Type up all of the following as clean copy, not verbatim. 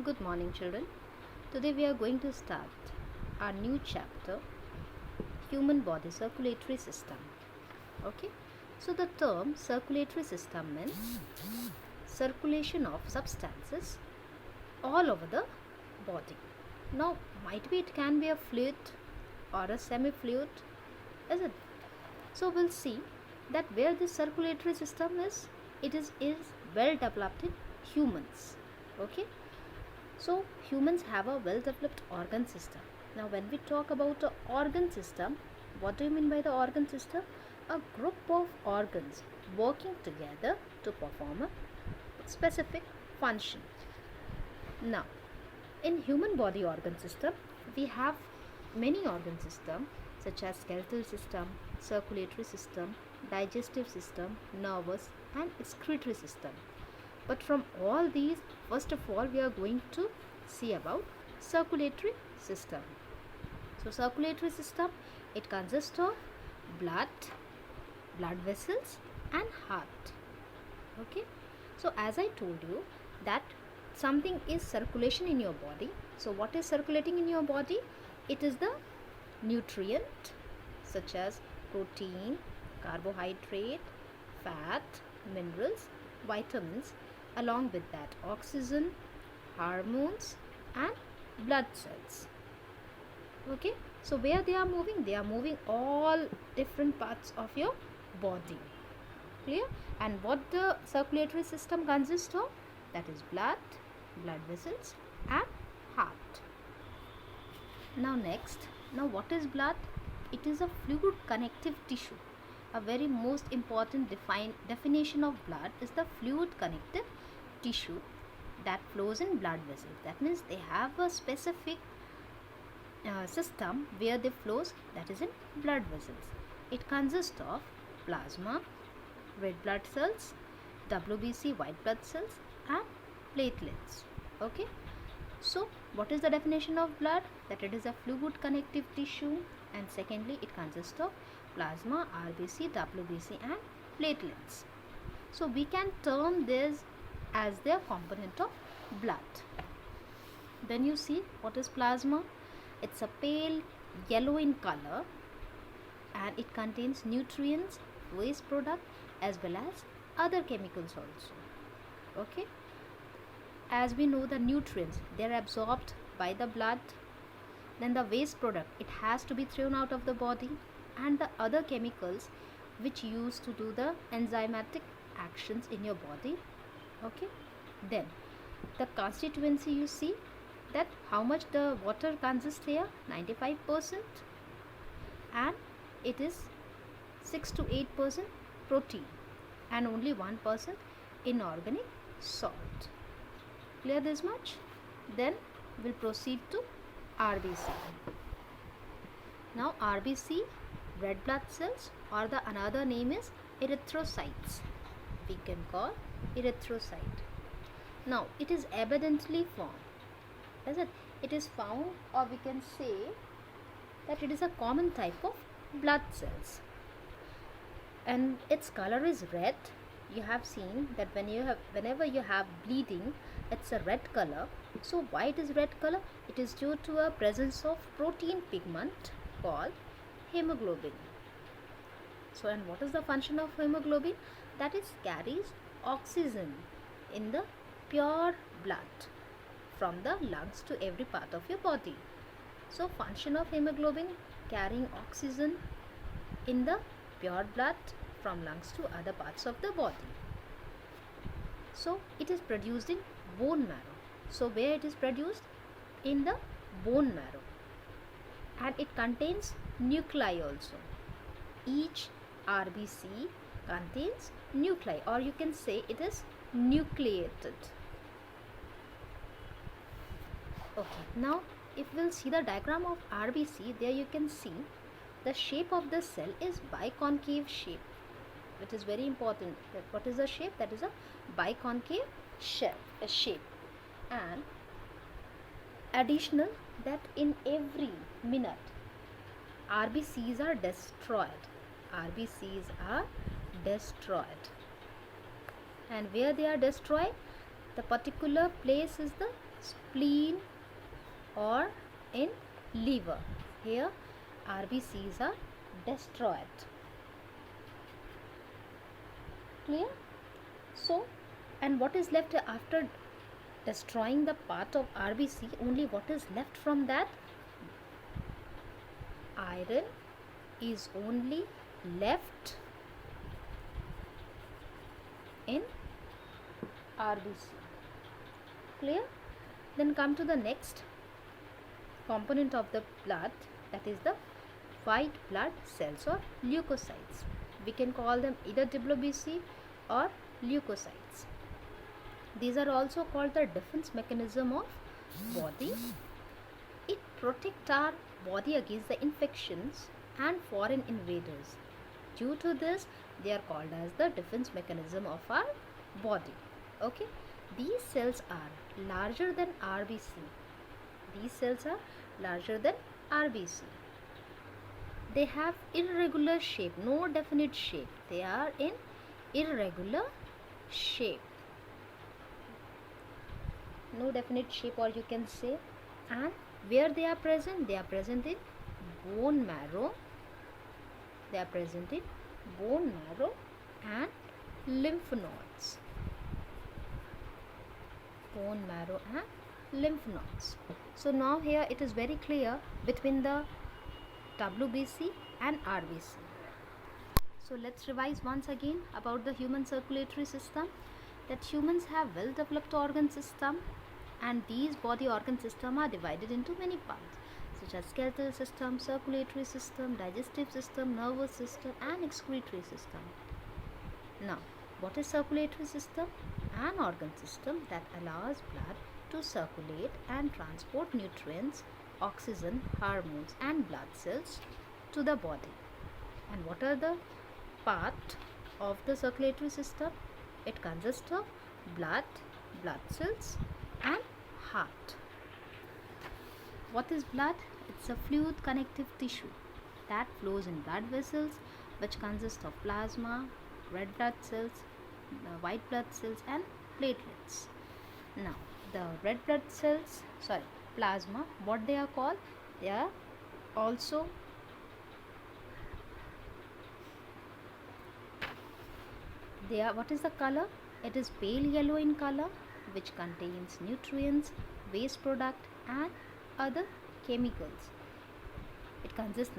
Good morning, children. Today we are going to start our new chapter, Human Body Circulatory System. Okay, so the term circulatory system means circulation of substances all over the body. Now, might be it can be a fluid or a semi-fluid, is it? So we'll see that where this circulatory system is, it is well developed in humans. Okay. So humans have a well developed organ system. Now when we talk about the organ system, what do you mean by the organ system? A group of organs working together to perform a specific function. Now in human body organ system, we have many organ systems such as skeletal system, circulatory system, digestive system, nervous and excretory system. But from all these, first of all, we are going to see about circulatory system. So circulatory system, it consists of blood vessels and heart. Okay. So as I told you that something is circulation in your body. So what is circulating in your body? It is the nutrient such as protein, carbohydrate, fat, minerals, vitamins, along with that oxygen, hormones and blood cells. Okay, so where they are moving? They are moving all different parts of your body. Clear? And what the circulatory system consists of? That is blood vessels and heart. Now what is blood? It is a fluid connective tissue. A very most important definition of blood is the fluid connective tissue that flows in blood vessels. That means they have a specific system where they flows, that is in blood vessels. It consists of plasma, red blood cells, WBC white blood cells and platelets. Okay. So what is the definition of blood? That it is a fluid connective tissue, and secondly it consists of plasma, RBC, WBC and platelets. So we can term this as their component of blood. Then you see what is plasma? It's a pale yellow in color and it contains nutrients, waste product as well as other chemicals also. Okay. As we know, the nutrients, they are absorbed by the blood. Then the waste product, it has to be thrown out of the body, and the other chemicals which used to do the enzymatic actions in your body. Okay. Then the constituency, you see that how much the water consists here, 95%, and it is 6 to 8% protein and only 1% inorganic salt. Clear this much? Then we'll proceed to RBC. Now RBC, red blood cells, or the another name is erythrocytes. We can call erythrocyte. Now it is abundantly formed. Is it? It is found, or we can say that it is a common type of blood cells. And its color is red. You have seen that whenever you have bleeding, it's a red color. So why it is red color? It is due to a presence of protein pigment called hemoglobin. So and what is the function of hemoglobin? That is carries oxygen in the pure blood from the lungs to every part of your body. So function of hemoglobin, carrying oxygen in the pure blood from lungs to other parts of the body. So it is produced in bone marrow. So where it is produced? In the bone marrow. And it contains nuclei also. Each RBC contains nuclei, or you can say it is nucleated. Okay, now if we'll see the diagram of RBC, there you can see the shape of the cell is biconcave shape. It is very important. What is the shape? That is a biconcave shape. And additional, that in every minute RBCs are destroyed. RBCs are destroyed. And where they are destroyed? The particular place is the spleen or in liver. Here RBCs are destroyed. Clear? So, and what is left after destroying the part of RBC? Only what is left from that? Iron is only left in RBC. Clear? Then come to the next component of the blood, that is the white blood cells or leukocytes. We can call them either WBC or leukocytes. These are also called the defense mechanism of body. It protects our body against the infections and foreign invaders. Due to this, they are called as the defense mechanism of our body. Okay, these cells are larger than RBC. These cells are larger than RBC. They have irregular shape, no definite shape. They are in irregular shape. No definite shape, or you can say. And where they are present? They are present in bone marrow. They are present in bone marrow and lymph nodes. Bone marrow and lymph nodes. So now here it is very clear between the WBC and RBC. So let's revise once again about the human circulatory system. That humans have well developed organ system, and these body organ system are divided into many parts such as skeletal system, circulatory system, digestive system, nervous system and excretory system. Now, what is circulatory system? An organ system that allows blood to circulate and transport nutrients, oxygen, hormones and blood cells to the body. And what are the part of the circulatory system? It consists of blood, blood cells and heart. What is blood? It's a fluid connective tissue that flows in blood vessels, which consist of plasma, red blood cells, white blood cells and platelets. Now, the red blood cells, plasma, what they are called? They are also what is the color? It is pale yellow in color, which contains nutrients, waste product and other chemicals. It consists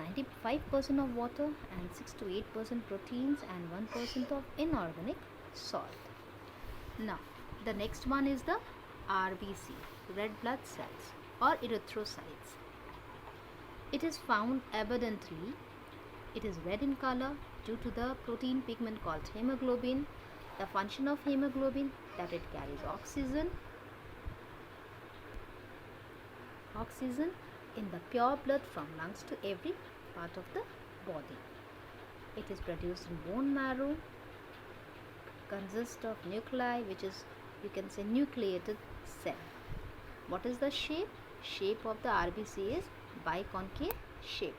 95% of water and 6 to 8% proteins and 1% of inorganic salt. Now, the next one is the RBC, red blood cells or erythrocytes. It is found abundantly. It is red in color due to the protein pigment called hemoglobin. The function of hemoglobin, that it carries oxygen in the pure blood from lungs to every part of the body. It is produced in bone marrow, consists of nuclei, which is, you can say, nucleated cell. What is the shape? Shape of the RBC is biconcave shape.